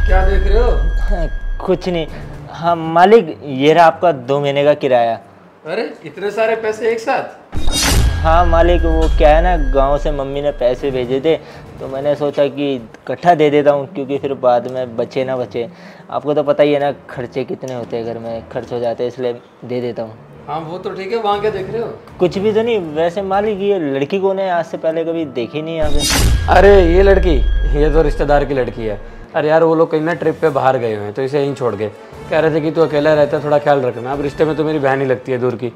क्या देख रहे हो? कुछ नहीं। हाँ मालिक, ये रहा आपका 2 महीने का किराया। अरे इतने सारे पैसे एक साथ? हाँ मालिक, वो क्या है ना, गांव से मम्मी ने पैसे भेजे थे तो मैंने सोचा कि इकट्ठा दे देता हूँ, क्योंकि फिर बाद में बचे ना बचे। आपको तो पता ही है ना खर्चे कितने होते हैं, घर में खर्च हो जाते हैं, इसलिए दे देता हूँ। हाँ वो तो ठीक है, वहाँ क्या देख रहे हो? कुछ भी तो नहीं। वैसे मालिक ये लड़की कौन है? आज से पहले कभी देखी नहीं यहाँ पे। अरे ये लड़की, ये तो रिश्तेदार की लड़की है। अरे यार वो लोग कहीं ना ट्रिप पे बाहर गए हुए हैं तो इसे यहीं छोड़ गए। कह रहे थे कि तू अकेला रहता है, थोड़ा ख्याल रखना। अब रिश्ते में तो मेरी बहन ही लगती है दूर की।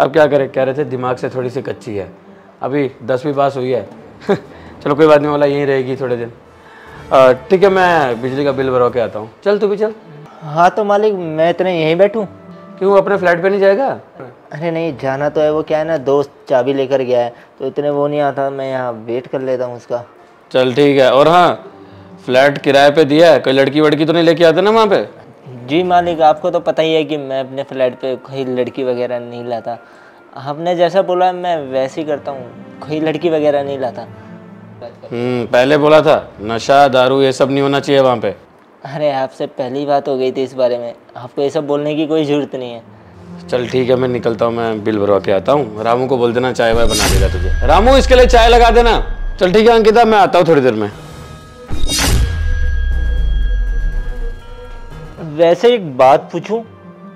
अब क्या करें, कह रहे थे दिमाग से थोड़ी सी कच्ची है, अभी 10वीं पास हुई है। चलो कोई बात नहीं, वाला यहीं रहेगी थोड़े दिन। ठीक है, मैं बिजली का बिल भरवा के आता हूँ। चल तू भी चल। हाँ तो मालिक मैं इतने यहीं बैठूँ? क्यों, अपने फ्लैट पे नहीं जाएगा? अरे नहीं, जाना तो है। वो क्या है ना, दोस्त चाबी लेकर गया है तो इतने वो नहीं आता, मैं यहाँ वेट कर लेता हूँ उसका। चल ठीक है। और हाँ, फ्लैट किराए पे दिया है, कोई लड़की वड़की तो नहीं लेके आते ना वहाँ पे? जी मालिक, आपको तो पता ही है कि मैं अपने फ्लैट पे कोई लड़की वगैरह नहीं लाता। आपने जैसा बोला मैं वैसे ही करता हूँ, कोई लड़की वगैरह नहीं लाता। पहले बोला था नशा दारू ये सब नहीं होना चाहिए वहाँ पे। अरे आपसे पहली बात हो गई थी इस बारे में, आपको ये सब बोलने की कोई ज़रूरत नहीं है। चल ठीक है, मैं निकलता हूँ, मैं बिल भरवा के आता हूँ। रामू को बोल देना चाय वाय बना देगा तुझे। रामू इसके लिए चाय लगा देना। चल ठीक है अंकिता, मैं आता हूँ थोड़ी देर में। वैसे एक बात पूछूं,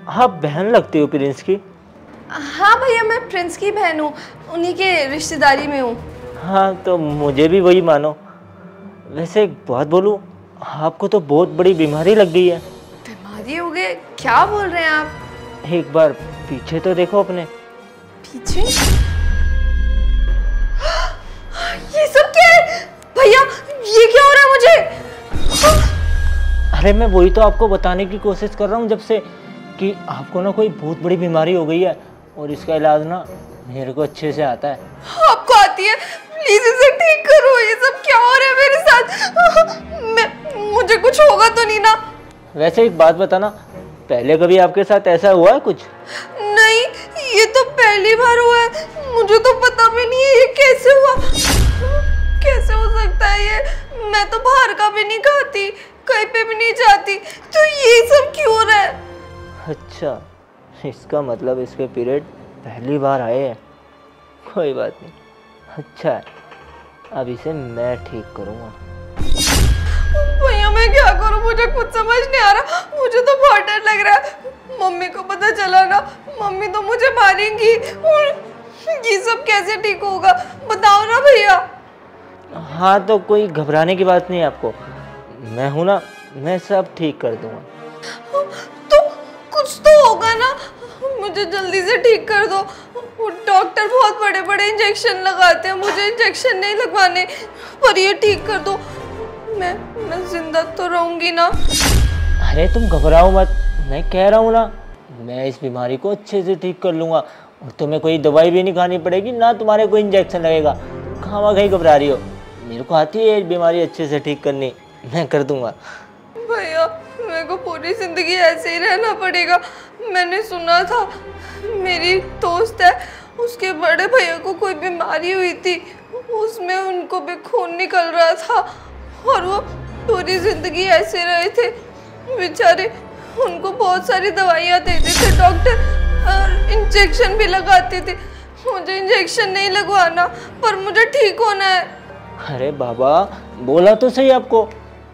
आप बहन लगती हो प्रिंस की? हाँ भैया, मैं प्रिंस की बहन हूँ, उन्हीं के रिश्तेदारी में हूँ। हाँ तो मुझे भी वही मानो। वैसे एक बात बोलूं, आपको तो बहुत बड़ी बीमारी लग गई है। बीमारी हो गई? क्या बोल रहे हैं आप? एक बार पीछे तो देखो अपने। पीछे? ये सब क्या है भैया? ये क्या हो रहा है मुझे? अरे मैं वही तो आपको बताने की कोशिश कर रहा हूँ जब से, कि आपको ना कोई बहुत बड़ी बीमारी हो गई है और इसका इलाज ना मेरे को अच्छे से आता है। आपको आती है? प्लीज इसे ठीक करो। ये सब क्या हो रहा है मेरे साथ? मुझे कुछ होगा तो नहीं ना? वैसे एक बात बताना, पहले कभी आपके साथ ऐसा हुआ है कुछ? नहीं, ये तो पहली बार हुआ है। मुझे तो पता भी नहीं है ये कैसे हुआ। कैसे हो सकता है ये? मैं तो बाहर का भी नहीं खाती, कहीं पे भी नहीं जाती, तो ये सब क्यों हो रहा है? अच्छा, इसका मतलब इसके पीरियड पहली बार आए हैं। कोई बात नहीं, अच्छा है, अब इसे मैं ठीक करूँगा। भैया मैं क्या करूं, मुझे कुछ समझ नहीं आ रहा। मुझे तो बहुत डर लग रहा है। मम्मी को पता चला ना, मम्मी तो मुझे मारेंगी। और ये सब कैसे ठीक होगा, बताओ ना भैया। हाँ तो कोई घबराने की बात नहीं है आपको, मैं हूँ ना, मैं सब ठीक कर दूँगा। तो कुछ तो होगा ना, मुझे जल्दी से ठीक कर दो। वो डॉक्टर बहुत बड़े बड़े इंजेक्शन लगाते हैं, मुझे इंजेक्शन नहीं लगवाने, पर ये ठीक कर दो। मैं जिंदा तो रहूंगी ना? अरे तुम घबराओ मत, मैं कह रहा हूँ ना, मैं इस बीमारी को अच्छे से ठीक कर लूँगा और तुम्हें कोई दवाई भी नहीं खानी पड़ेगी, ना तुम्हारे कोई इंजेक्शन लगेगा। कहाँ कहीं घबरा रही हो, मेरे को आती है बीमारी अच्छे से ठीक करनी, मैं कर दूँगा। भैया मेरे को पूरी जिंदगी ऐसे ही रहना पड़ेगा? मैंने सुना था मेरी दोस्त है, उसके बड़े भैया को कोई बीमारी हुई थी, उसमें उनको भी खून निकल रहा था और वो पूरी जिंदगी ऐसे रहे थे बेचारे। उनको बहुत सारी दवाइयाँ देते थे डॉक्टर और इंजेक्शन भी लगाते थे। मुझे इंजेक्शन नहीं लगवाना, पर मुझे ठीक होना है। अरे बाबा, बोला तो सही आपको,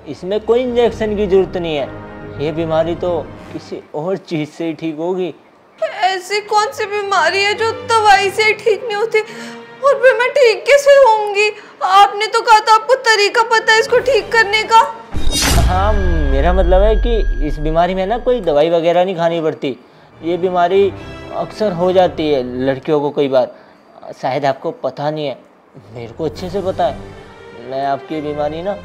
इसमें कोई इंजेक्शन की जरूरत नहीं है, ये बीमारी तो किसी और चीज़ से ही ठीक होगी। ऐसी कौन सी बीमारी है जो दवाई से ठीक नहीं होती? और फिर मैं ठीक कैसे होंगी? आपने तो कहा था आपको तरीका पता है इसको ठीक करने का। हाँ, मेरा मतलब है कि इस बीमारी में ना कोई दवाई वगैरह नहीं खानी पड़ती। ये बीमारी अक्सर हो जाती है लड़कियों को कई बार, शायद आपको पता नहीं है, मेरे को अच्छे से पता है। मैं आपकी बीमारी ना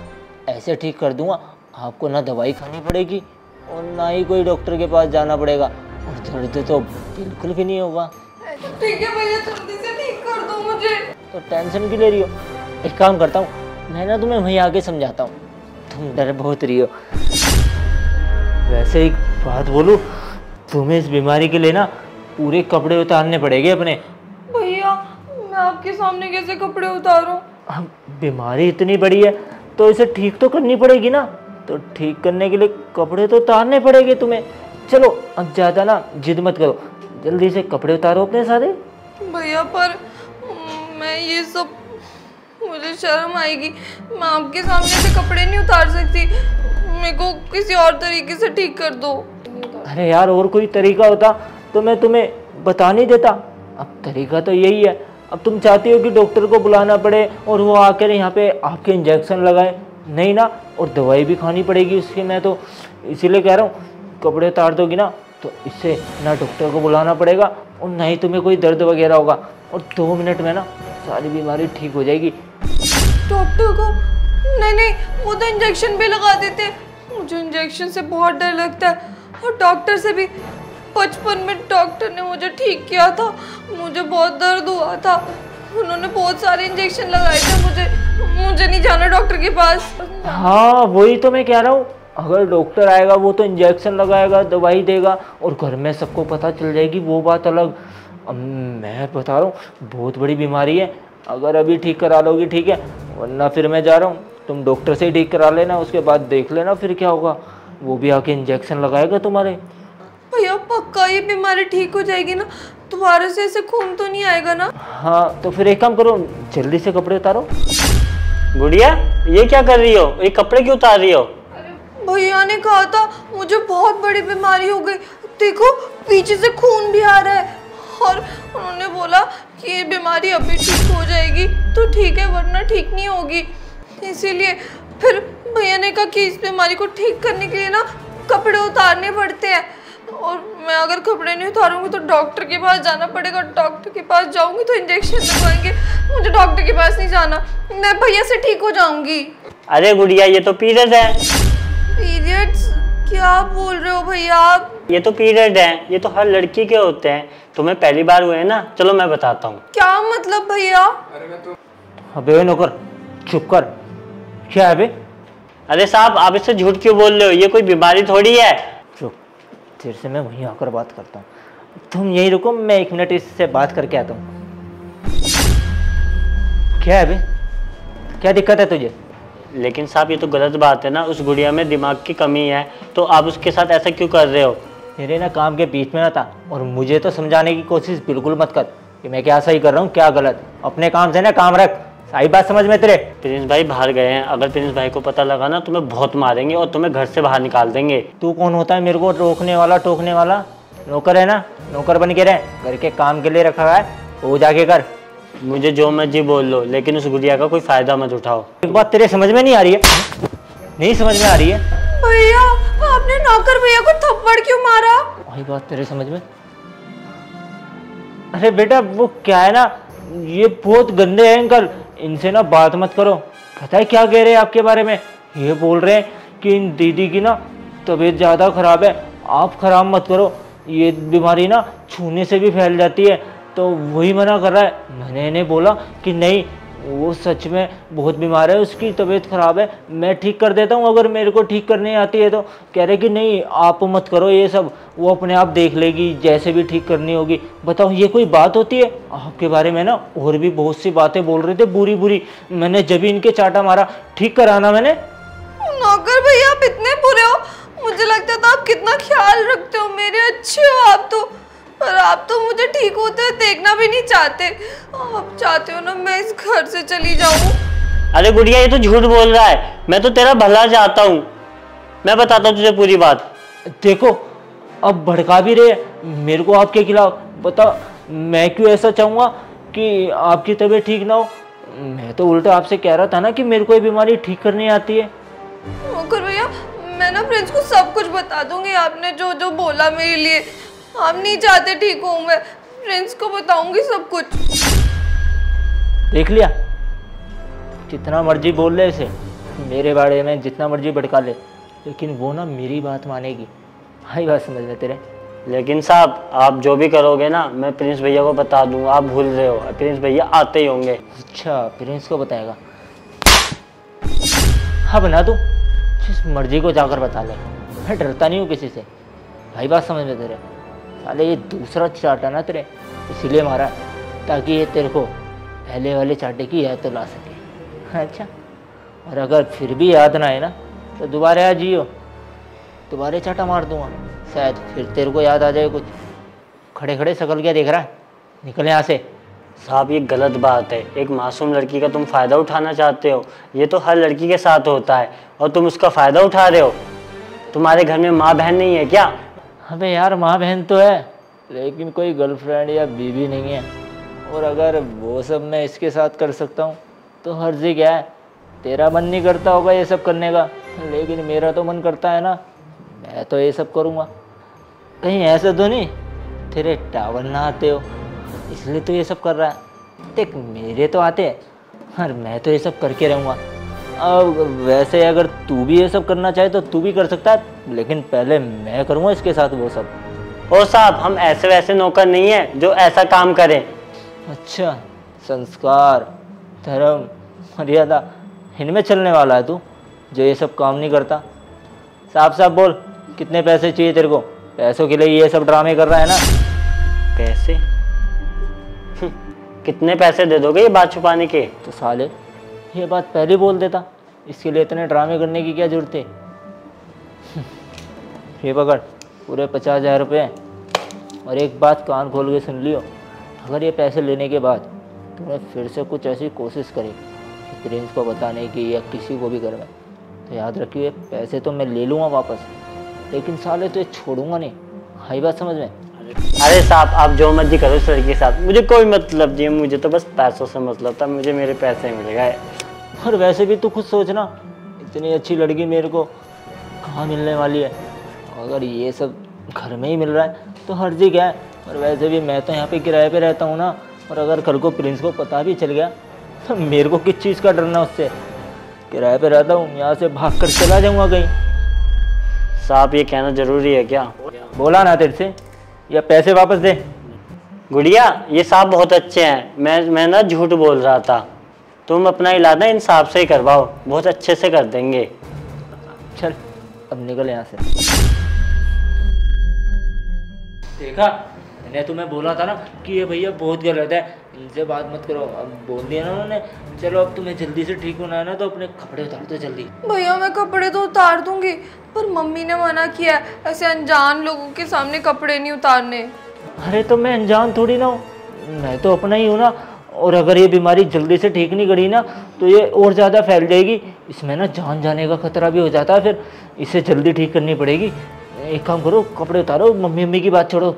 ऐसे ठीक कर दूंगा, आपको ना दवाई खानी पड़ेगी और ना ही कोई डॉक्टर के पास जाना पड़ेगा, और दर्द तो बिल्कुल भी नहीं होगा। ठीक है भैया, जल्दी से ठीक कर दो मुझे। तो टेंशन क्यों ले रही हो? एक काम करता हूँ, मैं ना तुम्हें वहीं आके समझाता हूँ, तुम डर बहुत रही हो। वैसे एक बात बोलूँ, तुम्हें इस बीमारी के लिए ना पूरे कपड़े उतारने पड़ेंगे अपने। भैया मैं आपके सामने कैसे कपड़े उतारूं? अब बीमारी इतनी बड़ी है तो इसे ठीक तो करनी पड़ेगी ना, तो ठीक करने के लिए कपड़े तो उतारने पड़ेंगे तुम्हें। चलो अब ज़्यादा ना जिद मत करो, जल्दी से कपड़े उतारो अपने सारे। भैया पर मैं ये सब, मुझे शर्म आएगी, मैं आपके सामने से कपड़े नहीं उतार सकती, मेरे को किसी और तरीके से ठीक कर दो। अरे यार और कोई तरीका होता तो मैं तुम्हें बता नहीं देता। अब तरीका तो यही है। अब तुम चाहती हो कि डॉक्टर को बुलाना पड़े और वो आकर यहाँ पे आपके इंजेक्शन लगाए? नहीं ना, और दवाई भी खानी पड़ेगी उसकी। मैं तो इसीलिए कह रहा हूँ कपड़े उतार दोगी ना तो इससे ना डॉक्टर को बुलाना पड़ेगा और ना ही तुम्हें कोई दर्द वगैरह होगा, और 2 मिनट में ना सारी बीमारी ठीक हो जाएगी। डॉक्टर को? नहीं नहीं, वो तो इंजेक्शन भी लगा देते, मुझे इंजेक्शन से बहुत डर लगता है। और डॉक्टर से भी, बचपन में डॉक्टर ने मुझे ठीक किया था, मुझे बहुत दर्द हुआ था, उन्होंने बहुत सारे इंजेक्शन लगाए थे, मुझे नहीं जाना डॉक्टर के पास। हाँ वही तो मैं कह रहा हूँ, अगर डॉक्टर आएगा वो तो इंजेक्शन लगाएगा, दवाई देगा और घर में सबको पता चल जाएगी, वो बात अलग। अब मैं बता रहा हूँ बहुत बड़ी बीमारी है, अगर अभी ठीक करा लोगी ठीक है, वरना फिर मैं जा रहा हूँ, तुम डॉक्टर से ही ठीक करा लेना, उसके बाद देख लेना फिर क्या होगा। वो भी आके इंजेक्शन लगाएगा तुम्हारे। भैया पक्का ये बीमारी ठीक हो जाएगी ना? दोबारा से ऐसे खून तो नहीं आएगा ना? हाँ तो फिर एक काम करो, जल्दी से कपड़े उतारो। गुड़िया ये क्या कर रही हो, ये कपड़े क्यों उतार रही हो? भैया ने कहा था मुझे बहुत बड़ी बीमारी हो गई, देखो पीछे से खून भी आ रहा है, और उन्होंने बोला कि ये बीमारी अभी ठीक हो जाएगी तो ठीक है, वरना ठीक नहीं होगी। इसीलिए फिर भैया ने कहा कि इस बीमारी को ठीक करने के लिए ना कपड़े उतारने पड़ते हैं, और मैं अगर कपड़े नहीं उतारूंगी तो डॉक्टर के पास जाना पड़ेगा, डॉक्टर के पास जाऊंगी तो इंजेक्शन लगवाएंगे, मुझे डॉक्टर के पास नहीं जाना, मैं भैया से ठीक हो जाऊंगी। अरे गुड़िया ये तो पीरियड है। पीरियड्स? क्या बोल रहे हो भैया आप? ये तो पीरियड है, ये तो हर लड़की के होते हैं, तुम्हें पहली बार हुए हैं ना? चलो मैं बताता हूँ। क्या मतलब भैया? अबे नौकर चुप कर, क्या है बे? अरे साहब आप इससे झूठ क्यों बोल रहे हो, ये कोई बीमारी थोड़ी है। चुप, तेरे से मैं वहीं आकर बात करता हूँ, तुम यहीं रुको, मैं 1 मिनट इससे बात करके आता हूँ। क्या है बे, क्या दिक्कत है तुझे? लेकिन साहब ये तो गलत बात है ना, उस गुड़िया में दिमाग की कमी है, तो आप उसके साथ ऐसा क्यों कर रहे हो? मेरे ना काम के बीच में ना था, और मुझे तो समझाने की कोशिश बिल्कुल मत कर कि मैं क्या सही कर रहा हूँ क्या गलत। अपने काम से ना काम रख, सही बात समझ में तेरे। प्रिंस भाई बाहर गए हैं, अगर प्रिंस भाई को पता लगा ना तुम्हें बहुत मारेंगे और तुम्हें घर से बाहर निकाल देंगे। तू कौन होता है मेरे को रोकने वाला टोकने वाला? नौकर है ना, नौकर बन के रहे, घर के काम के लिए रखा है, वो जाके कर। मुझे जो मर्जी बोल लो, लेकिन उस गुड़िया का कोई फायदा मत उठाओ। एक बात तेरे समझ में नहीं आ रही है? नहीं समझ में आ रही है? भैया आपने नौकर भैया को थप्पड़ क्यों मारा? वही बात तेरे समझ में? अरे बेटा वो क्या है ना, ये बहुत गंदे हैं अंकल, इनसे ना बात मत करो। पता है क्या कह रहे हैं आपके बारे में? ये बोल रहे हैं कि इन दीदी की ना तबीयत ज़्यादा खराब है, आप खराब मत करो, ये बीमारी ना छूने से भी फैल जाती है। तो वही मना कर रहा है। मैंने इन्हें बोला कि नहीं वो सच में बहुत बीमार है, उसकी तबीयत ख़राब है, मैं ठीक कर देता हूँ अगर मेरे को ठीक करनी आती है तो। कह रहे कि नहीं आप मत करो ये सब, वो अपने आप देख लेगी जैसे भी ठीक करनी होगी। बताओ ये कोई बात होती है? आपके बारे में ना और भी बहुत सी बातें बोल रहे थे बुरी बुरी, मैंने जब ही इनके चाटा मारा, ठीक कराना मैंने। नौकर भैया आप इतने बुरे हो, मुझे लगता था आप कितना ख्याल रखते हो मेरे, अच्छे हो आप तो, पर आप तो मुझे ठीक होते हुए देखना भी नहीं चाहते। आप चाहते हो ना मैं इस घर से चली जाऊं? अरे गुड़िया ये तो झूठ बोल रहा है, मैं तो तेरा भला चाहता हूँ, मैं बताता हूँ तुझे पूरी बात। देखो अब भड़का भी रहे मेरे को आपके खिलाफ। बताओ मैं क्यों ऐसा चाहूँगा कि आपकी तबीयत ठीक ना हो? मैं तो उल्टा आपसे कह रहा था ना कि मेरे को ये बीमारी ठीक करनी आती है। नौकर भैया मैं ना प्रिंस को सब कुछ बता दूंगी, आपने जो जो बोला मेरे लिए। आप नहीं चाहते ठीक हूँ मैं, प्रिंस को बताऊंगी सब कुछ। देख लिया, जितना मर्जी बोल ले इसे, मेरे बारे में जितना मर्जी भड़का ले, लेकिन वो ना मेरी बात मानेगी। हाई बात समझ में तेरे? लेकिन साहब आप जो भी करोगे ना मैं प्रिंस भैया को बता दूंगा, आप भूल रहे हो, प्रिंस भैया आते ही होंगे। अच्छा प्रिंस को बताएगा? हाँ बना तू, जिस मर्जी को जाकर बता ले, मैं डरता नहीं हूँ किसी से। भाई बात समझ में तेरे? साले ये दूसरा चाटा ना तेरे, इसीलिए मारा ताकि ये तेरे को पहले वाले चाटे की याद तो ला सके। अच्छा, और अगर फिर भी याद ना आए ना तो दोबारा आ जियो, दोबारा चाटा मार दूंगा, शायद फिर तेरे को याद आ जाए कुछ। खड़े खड़े शकल क्या देख रहा है, निकल यहाँ से। साहब ये गलत बात है, एक मासूम लड़की का तुम फ़ायदा उठाना चाहते हो। ये तो हर लड़की के साथ होता है और तुम उसका फ़ायदा उठा रहे हो। तुम्हारे घर में माँ बहन नहीं है क्या? अबे यार माँ बहन तो है, लेकिन कोई गर्लफ्रेंड या बीवी नहीं है। और अगर वो सब मैं इसके साथ कर सकता हूँ तो हर्जी क्या है। तेरा मन नहीं करता होगा ये सब करने का, लेकिन मेरा तो मन करता है ना, मैं तो ये सब करूँगा। कहीं ऐसा तो नहीं तेरे टावल ना आते हो इसलिए तो ये सब कर रहा है। देख मेरे तो आते हैं और मैं तो ये सब करके रहूँगा। अब वैसे अगर तू भी ये सब करना चाहे तो तू भी कर सकता है, लेकिन पहले मैं करूँगा इसके साथ वो सब। ओ साहब, हम ऐसे वैसे नौकर नहीं है जो ऐसा काम करें। अच्छा, संस्कार, धर्म, मर्यादा इनमें चलने वाला है तू, जो ये सब काम नहीं करता। साफ साफ बोल, कितने पैसे चाहिए तेरे को? पैसों के लिए ये सब ड्रामे कर रहा है ना? पैसे? कितने पैसे दे दोगे ये बात छुपाने के? तो साले ये बात पहले बोल देता, इसके लिए इतने ड्रामे करने की क्या जरूरत है? ये पकड़, पूरे 50,000 रुपये। और एक बात कान खोल के सुन लियो, अगर ये पैसे लेने के बाद तूने फिर से कुछ ऐसी कोशिश करी प्रिंस को बताने की या किसी को भी घर में, तो याद रखिए ये पैसे तो मैं ले लूँगा वापस, लेकिन साले तो ये छोड़ूंगा नहीं। हाई बात समझ में? अरे साहब, आप जो मर्जी करो इस लड़की के साथ, मुझे कोई मतलब नहीं है। मुझे तो बस पैसों से मतलब था, मुझे मेरे पैसे मिलेगा। और वैसे भी तू खुद सोचना, इतनी अच्छी लड़की मेरे को कहाँ मिलने वाली है। अगर ये सब घर में ही मिल रहा है तो हर्जी क्या है। और वैसे भी मैं तो यहाँ पे किराए पे रहता हूँ ना, और अगर कल को प्रिंस को पता भी चल गया तो मेरे को किस चीज़ का डरना उससे। किराए पे रहता हूँ, यहाँ से भाग कर चला जाऊँगा कहीं। साहब ये कहना जरूरी है क्या? बोला ना तेरे से, या पैसे वापस दे। गुड़िया, ये साहब बहुत अच्छे हैं, मैं ना झूठ बोल रहा था। तुम अपना इलाज ना इन साहब से ही करवाओ, बहुत अच्छे से कर देंगे। चल अब निकल यहाँ से। देखा, मैंने तुम्हें बोला था ना कि ये भैया बहुत गलत है, इनसे बात मत करो। अब बोल दिया ना उन्होंने। चलो अब तुम्हें जल्दी से ठीक होना है ना, तो अपने कपड़े उतार दो जल्दी। भैया मैं कपड़े तो उतार दूंगी, पर मम्मी ने मना किया है, ऐसे अनजान लोगों के सामने कपड़े नहीं उतारने। अरे तो मैं अनजान थोड़ी ना हूँ, मैं तो अपना ही हूँ ना। और अगर ये बीमारी जल्दी से ठीक नहीं करी ना तो ये और ज़्यादा फैल जाएगी। इसमें ना जान जाने का खतरा भी हो जाता है, फिर इसे जल्दी ठीक करनी पड़ेगी। एक काम करो, कपड़े उतारो, मम्मी की बात छोड़ो।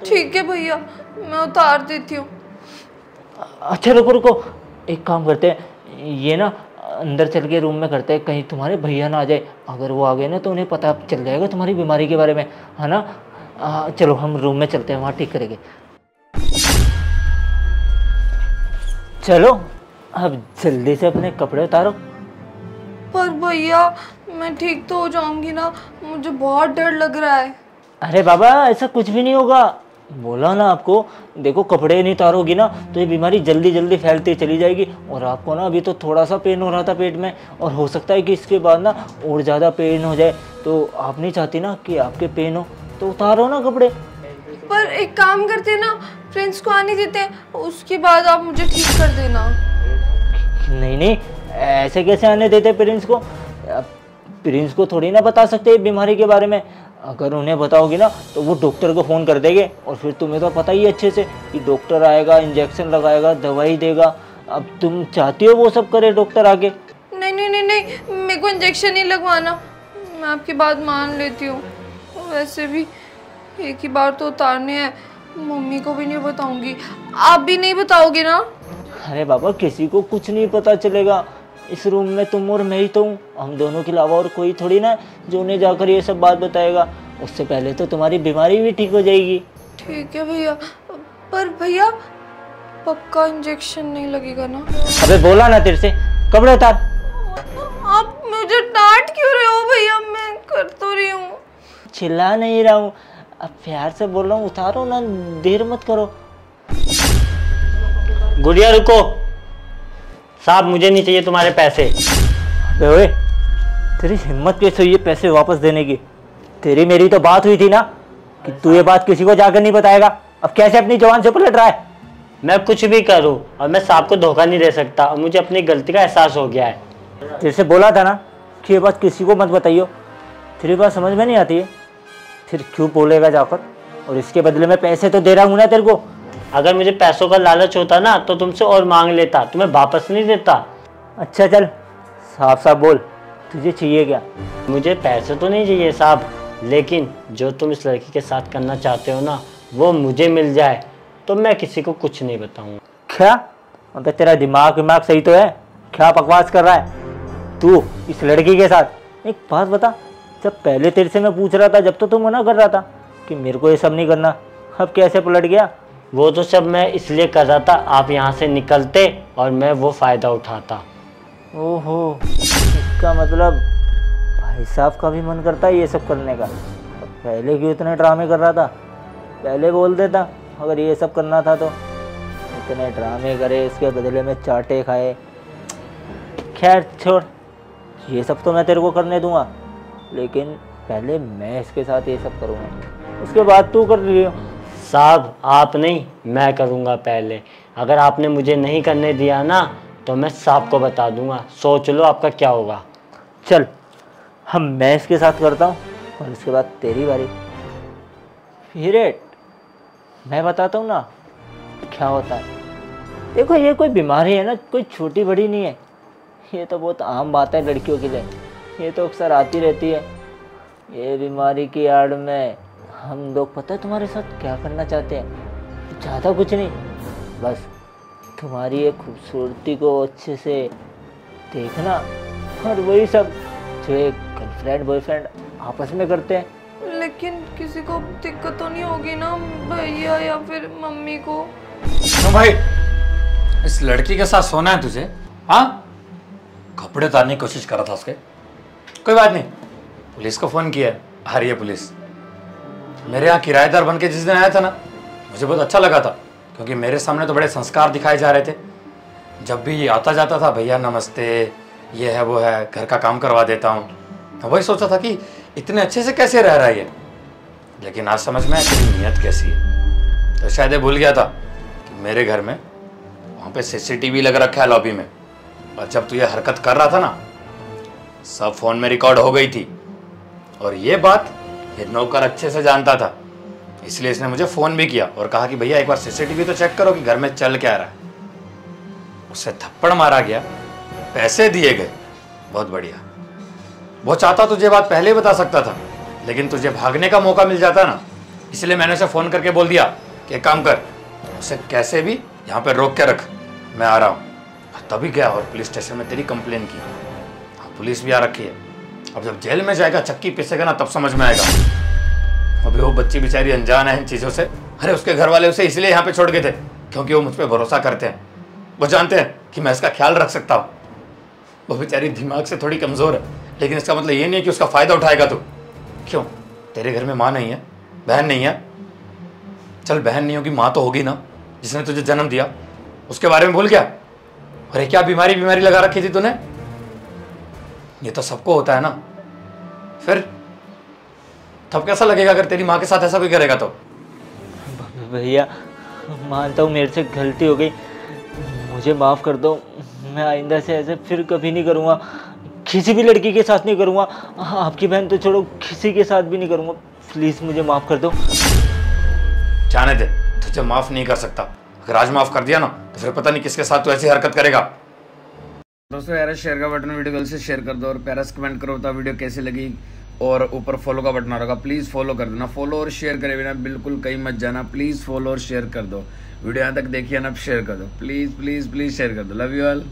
ठीक है भैया, मैं उतार देती हूँ। अच्छा रुको रुको, एक काम करते हैं, ये ना अंदर चल के रूम में करते हैं, कहीं तुम्हारे भैया ना आ जाए। अगर वो आ गए ना तो उन्हें पता चल जाएगा तुम्हारी बीमारी के बारे में, है ना? चलो हम रूम में चलते हैं, वहाँ ठीक करेंगे। चलो अब जल्दी से अपने कपड़े उतारो। पर भैया मैं ठीक तो हो जाऊंगी ना? मुझे बहुत डर लग रहा है। अरे बाबा ऐसा कुछ भी नहीं होगा, बोला ना आपको। देखो कपड़े नहीं उतारोगी ना तो ये बीमारी जल्दी जल्दी फैलती चली जाएगी। और आपको ना अभी तो थोड़ा सा पेन हो रहा था पेट में, और हो सकता है कि इसके बाद ना और ज़्यादा पेन हो जाए। तो आप नहीं चाहती ना कि आपके पेन हो, तो उतारो ना कपड़े। पर एक काम करते ना, फ्रेंड्स को आने देते हैं, उसके बाद आप मुझे ठीक कर देना। नहीं नहीं, ऐसे कैसे आने देते प्रिंस को? प्रिंस को थोड़ी ना बता सकते बीमारी के बारे में। अगर उन्हें बताओगी ना तो वो डॉक्टर को फ़ोन कर देंगे, और फिर तुम्हें तो पता ही अच्छे से कि डॉक्टर आएगा, इंजेक्शन लगाएगा, दवाई देगा। अब तुम चाहती हो वो सब करे डॉक्टर आगे? नहीं नहीं नहीं नहीं, मेरे को इंजेक्शन नहीं लगवाना, मैं आपकी बात मान लेती हूँ। वैसे भी एक ही बार तो उतारने हैं, मम्मी को भी नहीं बताऊंगी। आप भी नहीं बताओगे ना? अरे बाबा किसी को कुछ नहीं पता चलेगा, इस रूम में तुम और मैं ही तो हूँ, हम दोनों के अलावा और कोई थोड़ी ना जो उन्हें जाकर ये सब बात बताएगा। उससे पहले तो तुम्हारी बीमारी भी ठीक हो जाएगी। ठीक है भैया, पर भैया पक्का इंजेक्शन नहीं लगेगा ना? अबे बोला ना तेरे से, कपड़े उतार। आप मुझे डांट क्यों रहे हो भैया? मैं कर तो रही हूँ। चिल्ला नहीं रहा हूँ, अब प्यार से बोल रहा हूँ, उतारो ना, देर मत करो। गुड़िया रुको, साहब मुझे नहीं चाहिए तुम्हारे पैसे। अबे ओए, तेरी हिम्मत कैसे हुई ये पैसे वापस देने की? तेरी मेरी तो बात हुई थी ना कि तू ये बात किसी को जाकर नहीं बताएगा। अब कैसे अपनी जवान से पलट रहा है? मैं कुछ भी करूं और मैं साहब को धोखा नहीं दे सकता, और मुझे अपनी गलती का एहसास हो गया है। तेरे से बोला था ना कि ये बात किसी को मत बताइयो। तेरी बात समझ में नहीं आती है, फिर क्यों बोलेगा जाकर? और इसके बदले में पैसे तो दे रहा हूँ ना तेरे को। अगर मुझे पैसों का लालच होता ना तो तुमसे और मांग लेता, तुम्हें वापस नहीं देता। अच्छा चल साफ साफ बोल, तुझे चाहिए क्या? मुझे पैसे तो नहीं चाहिए साहब, लेकिन जो तुम इस लड़की के साथ करना चाहते हो ना वो मुझे मिल जाए तो मैं किसी को कुछ नहीं बताऊंगा। क्या मतलब तेरा दिमाग सही तो है? क्या बकवास कर रहा है तू इस लड़की के साथ? एक बात बता, जब पहले तेरे से मैं पूछ रहा था, जब तो तू मना कर रहा था कि मेरे को ये सब नहीं करना, अब कैसे पलट गया? वो तो सब मैं इसलिए कर रहा था आप यहाँ से निकलते और मैं वो फ़ायदा उठाता। ओहो, इसका मतलब भाई साहब का भी मन करता है ये सब करने का। पहले क्यों इतने ड्रामे कर रहा था? पहले बोल देता अगर ये सब करना था तो। इतने ड्रामे करे, इसके बदले में चाटे खाए। खैर छोड़, ये सब तो मैं तेरे को करने दूंगा, लेकिन पहले मैं इसके साथ ये सब करूँगा, उसके बाद तू कर लियो। साहब आप नहीं, मैं करूँगा पहले। अगर आपने मुझे नहीं करने दिया ना तो मैं साहब को बता दूंगा, सोच लो आपका क्या होगा। चल मैं इसके साथ करता हूँ और इसके बाद तेरी बारी। फिर मैं बताता हूँ ना क्या होता है। देखो ये कोई बीमारी है ना, कोई छोटी बड़ी नहीं है, ये तो बहुत आम बात है लड़कियों के लिए, ये तो अक्सर आती रहती है। ये बीमारी की आड़ में हम लोग पता है तुम्हारे साथ क्या करना चाहते हैं? ज़्यादा कुछ नहीं, बस तुम्हारी ये खूबसूरती को अच्छे से देखना और वही सब जो एक गर्लफ्रेंड बॉयफ्रेंड आपस में करते हैं। लेकिन किसी को दिक्कत तो नहीं होगी ना, भैया या फिर मम्मी को? क्यों भाई, इस लड़की के साथ सोना है तुझे? हाँ, कपड़े उतारने की कोशिश कर रहा था उसके। कोई बात नहीं, पुलिस को फोन किया है, आ रही है पुलिस। मेरे यहाँ किराएदार बन के जिस दिन आया था ना, मुझे बहुत अच्छा लगा था, क्योंकि मेरे सामने तो बड़े संस्कार दिखाए जा रहे थे। जब भी ये आता जाता था, भैया नमस्ते, ये है वो है, घर का काम करवा देता हूँ, तो वही सोचा था कि इतने अच्छे से कैसे रह रहा है ये। लेकिन आज समझ में आया तेरी नीयत कैसी है। तो शायद ये भूल गया था कि मेरे घर में वहाँ पे CCTV लग रखा है लॉबी में, और जब तू ये हरकत कर रहा था ना, सब फोन में रिकॉर्ड हो गई थी। और ये बात ये नौकर अच्छे से जानता था, इसलिए इसने मुझे फ़ोन भी किया और कहा कि भैया एक बार CCTV तो चेक करो कि घर में चल क्या रहा है। उसे थप्पड़ मारा गया, पैसे दिए गए, बहुत बढ़िया। वो चाहता तुझे बात पहले ही बता सकता था, लेकिन तुझे भागने का मौका मिल जाता ना, इसलिए मैंने उसे फ़ोन करके बोल दिया कि एक काम कर, उसे कैसे भी यहाँ पे रोक के रख, मैं आ रहा हूँ। तभी गया और पुलिस स्टेशन में तेरी कंप्लेन की। हाँ, पुलिस भी आ रखी है। अब जब जेल में जाएगा, चक्की पिसेगा ना, तब समझ में आएगा। अभी वो बच्ची बेचारी अनजान है इन चीज़ों से। अरे उसके घर वाले उसे इसलिए यहाँ पे छोड़ गए थे क्योंकि वो मुझ पर भरोसा करते हैं, वो जानते हैं कि मैं इसका ख्याल रख सकता हूँ। वो बेचारी दिमाग से थोड़ी कमज़ोर है, लेकिन इसका मतलब ये नहीं है कि उसका फ़ायदा उठाएगा तू। क्यों, तेरे घर में माँ नहीं है, बहन नहीं है? चल बहन नहीं होगी, माँ तो होगी ना, जिसने तुझे जन्म दिया। उसके बारे में भूल गया? अरे क्या बीमारी लगा रखी थी तूने? ये तो सबको होता है ना। फिर तब कैसा लगेगा अगर तेरी माँ के साथ ऐसा कोई करेगा तो? भैया मानता हूँ मेरे से गलती हो गई, मुझे माफ़ कर दो। मैं आइंदा से ऐसे फिर कभी नहीं करूँगा, किसी भी लड़की के साथ नहीं करूँगा। आपकी बहन तो छोड़ो, किसी के साथ भी नहीं करूँगा। प्लीज़ मुझे माफ़ कर दो। जाने दे, तुझे माफ़ नहीं कर सकता। अगर आज माफ़ कर दिया ना तो फिर पता नहीं किसके साथ तू ऐसी हरकत करेगा। दोस्तों यार, शेयर का बटन वीडियो गल से शेयर कर दो और प्यारा से कमेंट करो, बता वीडियो कैसी लगी। और ऊपर फॉलो का बटन होगा, प्लीज़ फॉलो कर देना। फॉलो और शेयर करे बिना बिल्कुल कहीं मत जाना। प्लीज़ फॉलो और शेयर कर दो। वीडियो यहाँ तक देखिए ना, शेयर कर दो। प्लीज़ प्लीज़ प्लीज़ शेयर कर दो। Love you all.